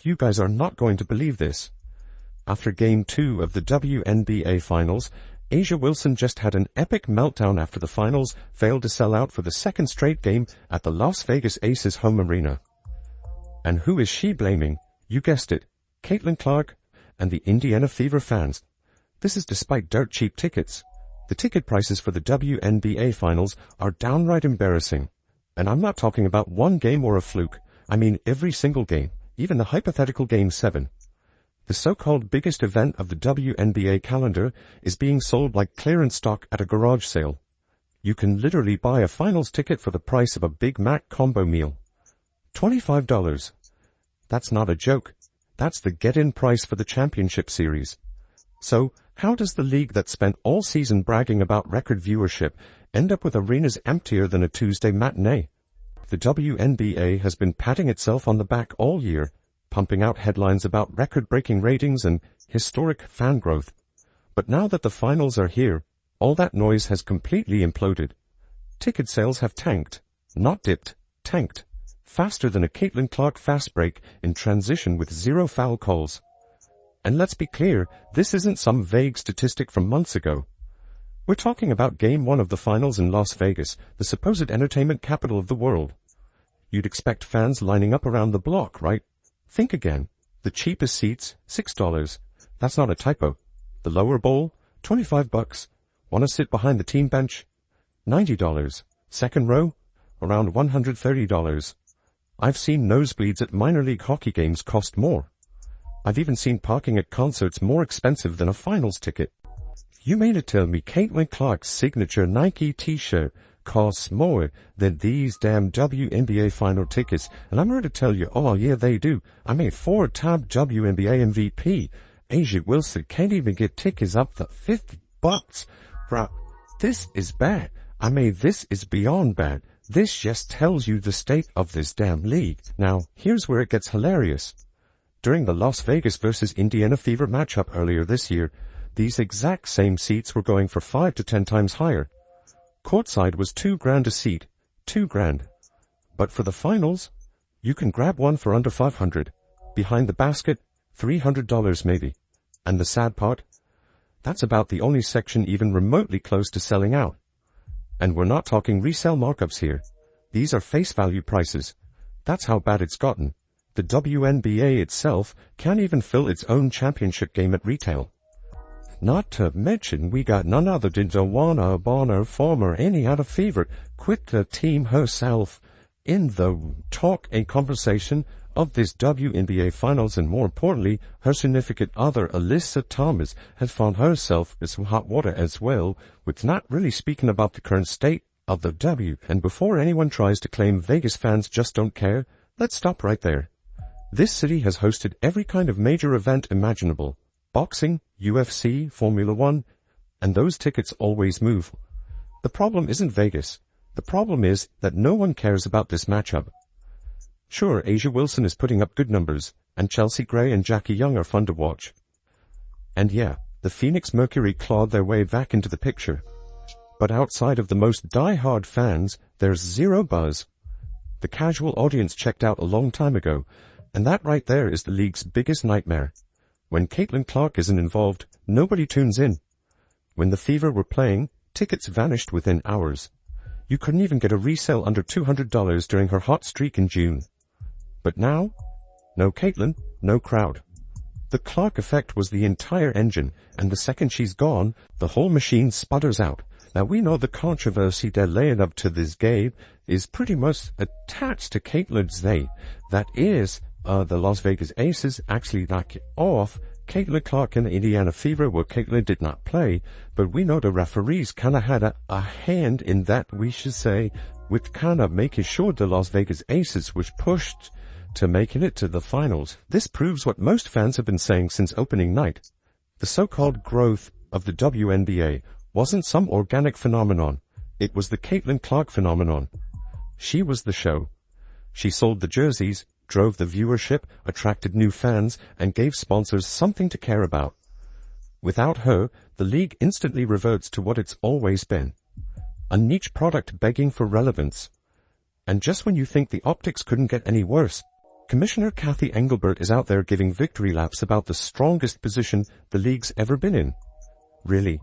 You guys are not going to believe this. After Game 2 of the WNBA Finals, Asia Wilson just had an epic meltdown after the finals failed to sell out for the second straight game at the Las Vegas Aces home arena. And who is she blaming? You guessed it, Caitlin Clark and the Indiana Fever fans. This is despite dirt cheap tickets. The ticket prices for the WNBA Finals are downright embarrassing. And I'm not talking about one game or a fluke. I mean every single game, even the hypothetical Game 7. The so-called biggest event of the WNBA calendar is being sold like clearance stock at a garage sale. You can literally buy a finals ticket for the price of a Big Mac combo meal. $25. That's not a joke. That's the get-in price for the championship series. So, how does the league that spent all season bragging about record viewership end up with arenas emptier than a Tuesday matinee? The WNBA has been patting itself on the back all year, pumping out headlines about record-breaking ratings and historic fan growth. But now that the finals are here, all that noise has completely imploded. Ticket sales have tanked, not dipped, tanked, faster than a Caitlin Clark fast break in transition with 0 foul calls. And let's be clear, this isn't some vague statistic from months ago. We're talking about Game 1 of the finals in Las Vegas, the supposed entertainment capital of the world. You'd expect fans lining up around the block, right? Think again. The cheapest seats, $6. That's not a typo. The lower bowl, $25. Want to sit behind the team bench? $90. Second row? Around $130. I've seen nosebleeds at minor league hockey games cost more. I've even seen parking at concerts more expensive than a finals ticket. You mean to tell me Caitlin Clark's signature Nike t-shirt costs more than these damn WNBA final tickets? And I'm here to tell you, oh yeah, they do. I mean, 4-time WNBA MVP Asia Wilson can't even get tickets up to $50. Bruh, this is bad. I mean, this is beyond bad. This just tells you the state of this damn league. Now, here's where it gets hilarious. During the Las Vegas versus Indiana Fever matchup earlier this year, these exact same seats were going for 5 to 10 times higher. Courtside was $2,000 a seat, $2,000. But for the finals, you can grab one for under $500. Behind the basket, $300 maybe. And the sad part? That's about the only section even remotely close to selling out. And we're not talking resale markups here. These are face value prices. That's how bad it's gotten. The WNBA itself can't even fill its own championship game at retail. Not to mention we got none other than Joanna Bonner, former Indiana Fever, quit the team herself in the talk and conversation of this WNBA finals, and more importantly, her significant other, Alyssa Thomas, has found herself in some hot water as well, with not really speaking about the current state of the W. And before anyone tries to claim Vegas fans just don't care, let's stop right there. This city has hosted every kind of major event imaginable. Boxing, UFC, Formula 1, and those tickets always move. The problem isn't Vegas. The problem is that no one cares about this matchup. Sure, Asia Wilson is putting up good numbers, and Chelsea Gray and Jackie Young are fun to watch. And yeah, the Phoenix Mercury clawed their way back into the picture. But outside of the most die-hard fans, there's zero buzz. The casual audience checked out a long time ago, and that right there is the league's biggest nightmare. When Caitlin Clark isn't involved, nobody tunes in. When the Fever were playing, tickets vanished within hours. You couldn't even get a resale under $200 during her hot streak in June. But now, no Caitlin, no crowd. The Clark effect was the entire engine, and the second she's gone, the whole machine sputters out. Now we know the controversy that laying up to this game is pretty much attached to Caitlin's name. That is, the Las Vegas Aces actually knock it off Caitlin Clark and the Indiana Fever, where Caitlin did not play, but we know the referees kinda had a hand in that, we should say, with kinda making sure the Las Vegas Aces was pushed to making it to the finals. This proves what most fans have been saying since opening night. The so-called growth of the WNBA wasn't some organic phenomenon. It was the Caitlin Clark phenomenon. She was the show. She sold the jerseys, drove the viewership, attracted new fans, and gave sponsors something to care about. Without her, the league instantly reverts to what it's always been. A niche product begging for relevance. And just when you think the optics couldn't get any worse, Commissioner Kathy Engelbert is out there giving victory laps about the strongest position the league's ever been in. Really?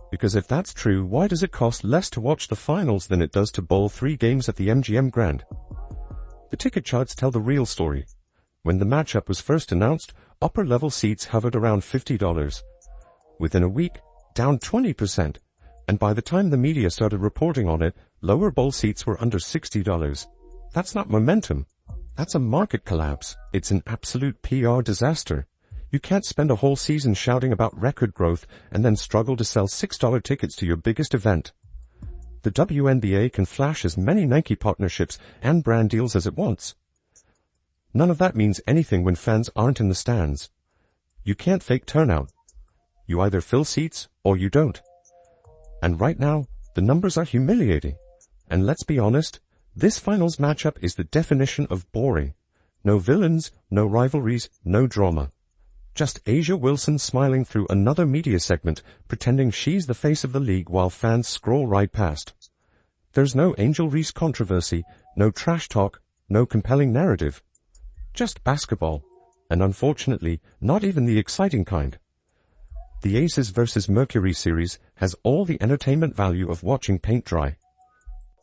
Because if that's true, why does it cost less to watch the finals than it does to bowl 3 games at the MGM Grand? The ticket charts tell the real story. When the matchup was first announced, upper-level seats hovered around $50. Within a week, down 20%, and by the time the media started reporting on it, lower bowl seats were under $60. That's not momentum. That's a market collapse. It's an absolute PR disaster. You can't spend a whole season shouting about record growth and then struggle to sell $6 tickets to your biggest event. The WNBA can flash as many Nike partnerships and brand deals as it wants. None of that means anything when fans aren't in the stands. You can't fake turnout. You either fill seats or you don't. And right now, the numbers are humiliating. And let's be honest, this finals matchup is the definition of boring. No villains, no rivalries, no drama. Just A'ja Wilson smiling through another media segment, pretending she's the face of the league while fans scroll right past. There's no Angel Reese controversy, no trash talk, no compelling narrative. Just basketball, and unfortunately, not even the exciting kind. The Aces vs. Mercury series has all the entertainment value of watching paint dry.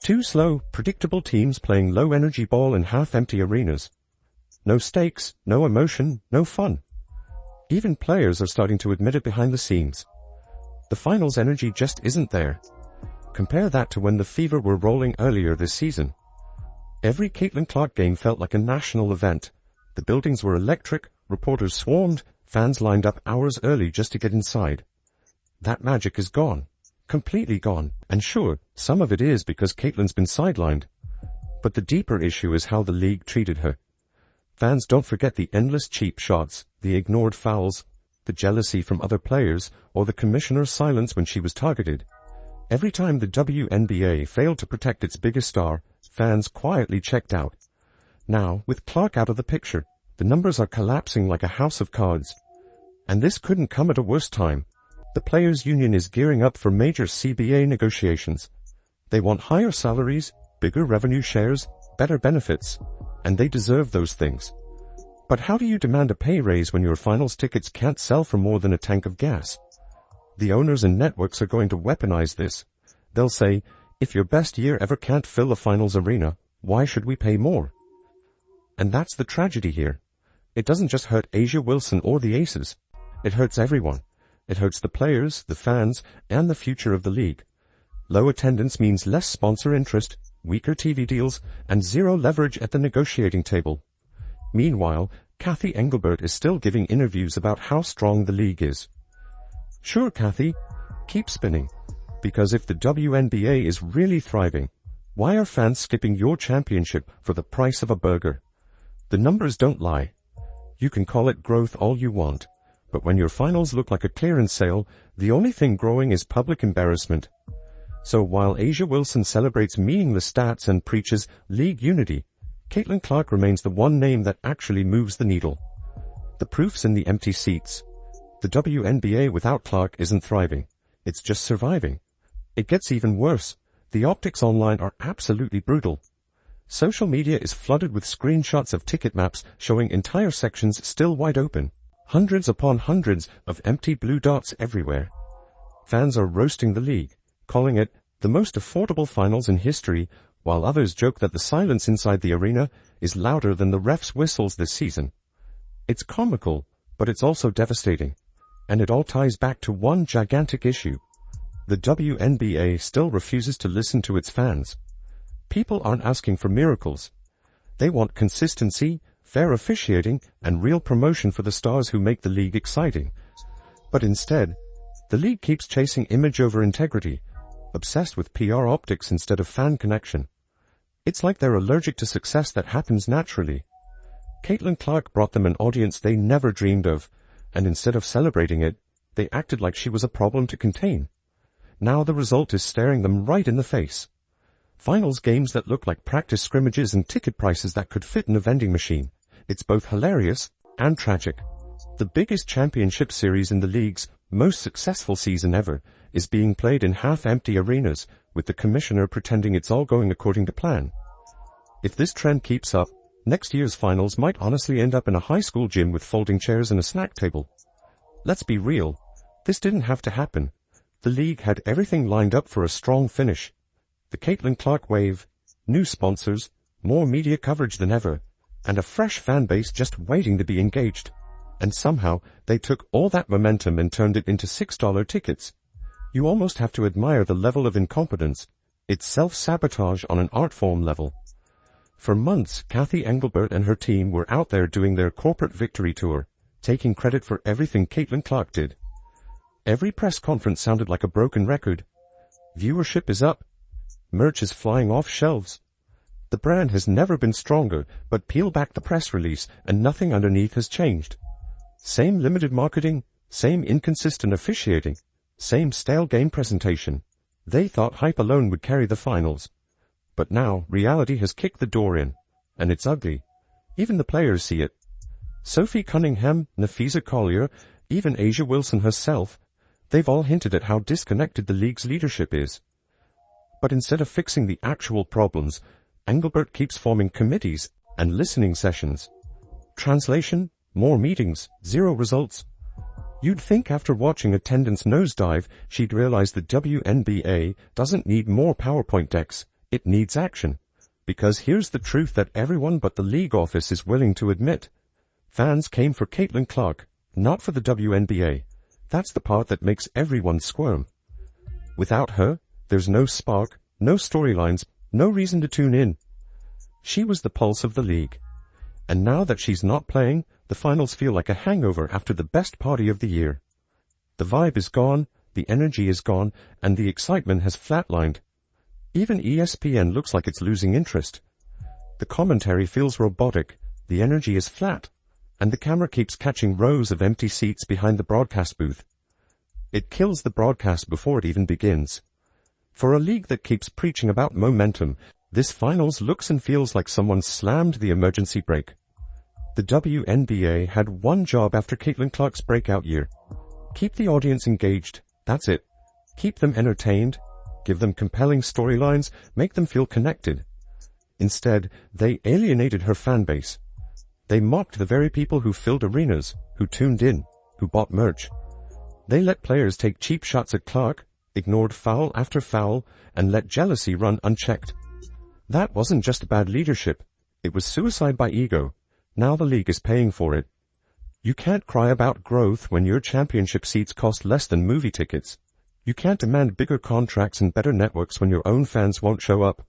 2 slow, predictable teams playing low-energy ball in half-empty arenas. No stakes, no emotion, no fun. Even players are starting to admit it behind the scenes. The finals energy just isn't there. Compare that to when the Fever were rolling earlier this season. Every Caitlin Clark game felt like a national event. The buildings were electric, reporters swarmed, fans lined up hours early just to get inside. That magic is gone. Completely gone. And sure, some of it is because Caitlin's been sidelined. But the deeper issue is how the league treated her. Fans don't forget the endless cheap shots, the ignored fouls, the jealousy from other players, or the commissioner's silence when she was targeted. Every time the WNBA failed to protect its biggest star, fans quietly checked out. Now, with Clark out of the picture, the numbers are collapsing like a house of cards. And this couldn't come at a worse time. The Players' Union is gearing up for major CBA negotiations. They want higher salaries, bigger revenue shares, better benefits, and they deserve those things. But how do you demand a pay raise when your finals tickets can't sell for more than a tank of gas? The owners and networks are going to weaponize this. They'll say, if your best year ever can't fill a finals arena, why should we pay more? And that's the tragedy here. It doesn't just hurt A'ja Wilson or the Aces. It hurts everyone. It hurts the players, the fans, and the future of the league. Low attendance means less sponsor interest, weaker TV deals, and zero leverage at the negotiating table. Meanwhile, Kathy Engelbert is still giving interviews about how strong the league is. Sure, Kathy, keep spinning. Because if the WNBA is really thriving, why are fans skipping your championship for the price of a burger? The numbers don't lie. You can call it growth all you want, but when your finals look like a clearance sale, the only thing growing is public embarrassment. So while A'ja Wilson celebrates meaningless stats and preaches league unity, Caitlin Clark remains the one name that actually moves the needle. The proof's in the empty seats. The WNBA without Clark isn't thriving. It's just surviving. It gets even worse. The optics online are absolutely brutal. Social media is flooded with screenshots of ticket maps showing entire sections still wide open. Hundreds upon hundreds of empty blue dots everywhere. Fans are roasting the league, calling it the most affordable finals in history, while others joke that the silence inside the arena is louder than the refs' whistles this season. It's comical, but it's also devastating. And it all ties back to one gigantic issue. The WNBA still refuses to listen to its fans. People aren't asking for miracles. They want consistency, fair officiating, and real promotion for the stars who make the league exciting. But instead, the league keeps chasing image over integrity, obsessed with PR optics instead of fan connection. It's like they're allergic to success that happens naturally. Caitlin Clark brought them an audience they never dreamed of, and instead of celebrating it, they acted like she was a problem to contain. Now the result is staring them right in the face. Finals games that look like practice scrimmages and ticket prices that could fit in a vending machine. It's both hilarious and tragic. The biggest championship series in the league's most successful season ever is being played in half-empty arenas, with the commissioner pretending it's all going according to plan. If this trend keeps up, Next year's finals might honestly end up in a high school gym with folding chairs and a snack table. Let's be real. This didn't have to happen. The league had everything lined up for a strong finish. The Caitlin Clark wave, new sponsors, more media coverage than ever, and a fresh fan base just waiting to be engaged. And somehow, they took all that momentum and turned it into $6 tickets. You almost have to admire the level of incompetence. It's self-sabotage on an art form level. For months, Cathy Engelbert and her team were out there doing their corporate victory tour, taking credit for everything Caitlin Clark did. Every press conference sounded like a broken record. Viewership is up. Merch is flying off shelves. The brand has never been stronger, but peel back the press release and nothing underneath has changed. Same limited marketing, same inconsistent officiating, same stale game presentation. They thought hype alone would carry the finals. But now, reality has kicked the door in, and it's ugly. Even the players see it. Sophie Cunningham, Nafisa Collier, even A'ja Wilson herself, they've all hinted at how disconnected the league's leadership is. But instead of fixing the actual problems, Engelbert keeps forming committees and listening sessions. Translation, more meetings, zero results. You'd think after watching attendance nosedive, she'd realize the WNBA doesn't need more PowerPoint decks. It needs action. Because here's the truth that everyone but the league office is willing to admit. Fans came for Caitlin Clark, not for the WNBA. That's the part that makes everyone squirm. Without her, there's no spark, no storylines, no reason to tune in. She was the pulse of the league. And now that she's not playing, the finals feel like a hangover after the best party of the year. The vibe is gone, the energy is gone, and the excitement has flatlined. Even ESPN looks like it's losing interest. The commentary feels robotic, the energy is flat, and the camera keeps catching rows of empty seats behind the broadcast booth. It kills the broadcast before it even begins. For a league that keeps preaching about momentum, this finals looks and feels like someone slammed the emergency brake. The WNBA had one job after Caitlin Clark's breakout year. Keep the audience engaged, that's it. Keep them entertained, give them compelling storylines, make them feel connected. Instead, they alienated her fan base. They mocked the very people who filled arenas, who tuned in, who bought merch. They let players take cheap shots at Clark, ignored foul after foul, and let jealousy run unchecked. That wasn't just bad leadership. It was suicide by ego. Now the league is paying for it. You can't cry about growth when your championship seats cost less than movie tickets. You can't demand bigger contracts and better networks when your own fans won't show up.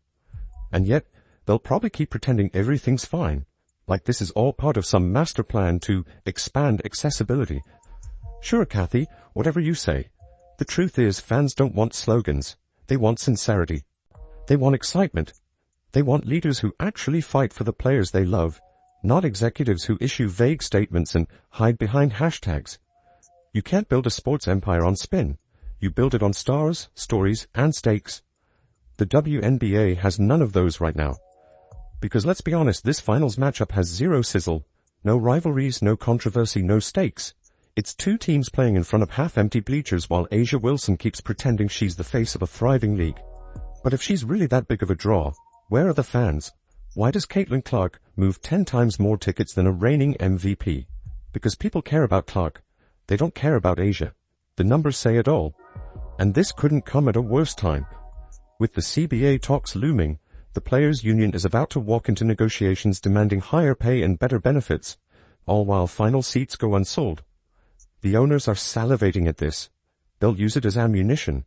And yet, they'll probably keep pretending everything's fine, like this is all part of some master plan to expand accessibility. Sure, Cathy, whatever you say. The truth is, fans don't want slogans. They want sincerity. They want excitement. They want leaders who actually fight for the players they love, not executives who issue vague statements and hide behind hashtags. You can't build a sports empire on spin. You build it on stars, stories, and stakes. The WNBA has none of those right now. Because let's be honest, this finals matchup has zero sizzle, no rivalries, no controversy, no stakes. It's two teams playing in front of half-empty bleachers while A'ja Wilson keeps pretending she's the face of a thriving league. But if she's really that big of a draw, where are the fans? Why does Caitlin Clark move 10 times more tickets than a reigning MVP? Because people care about Clark. They don't care about A'ja. The numbers say it all. And this couldn't come at a worse time. With the CBA talks looming, the players' union is about to walk into negotiations demanding higher pay and better benefits, all while final seats go unsold. The owners are salivating at this. They'll use it as ammunition.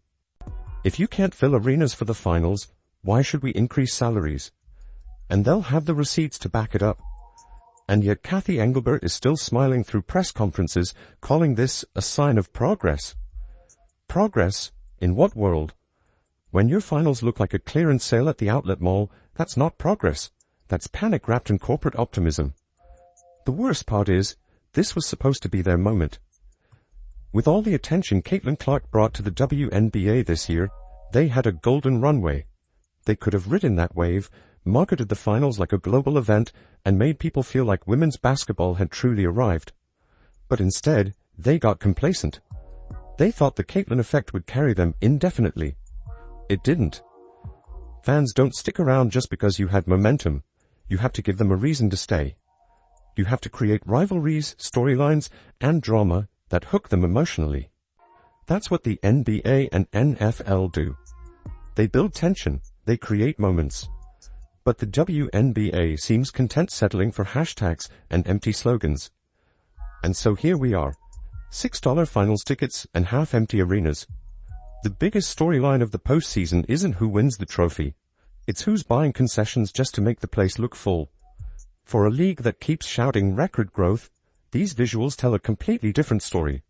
If you can't fill arenas for the finals, why should we increase salaries? And they'll have the receipts to back it up. And yet Cathy Engelbert is still smiling through press conferences, calling this a sign of progress. Progress? In what world? When your finals look like a clearance sale at the outlet mall, that's not progress. That's panic wrapped in corporate optimism. The worst part is, this was supposed to be their moment. With all the attention Caitlin Clark brought to the WNBA this year, they had a golden runway. They could have ridden that wave, marketed the finals like a global event, and made people feel like women's basketball had truly arrived. But instead, they got complacent. They thought the Caitlin effect would carry them indefinitely. It didn't. Fans don't stick around just because you had momentum. You have to give them a reason to stay. You have to create rivalries, storylines, and drama that hook them emotionally. That's what the NBA and NFL do. They build tension, they create moments. But the WNBA seems content settling for hashtags and empty slogans. And so here we are. $6 finals tickets and half-empty arenas. The biggest storyline of the postseason isn't who wins the trophy. It's who's buying concessions just to make the place look full. For a league that keeps shouting record growth, these visuals tell a completely different story.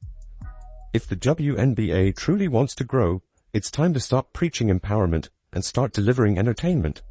If the WNBA truly wants to grow, it's time to stop preaching empowerment and start delivering entertainment.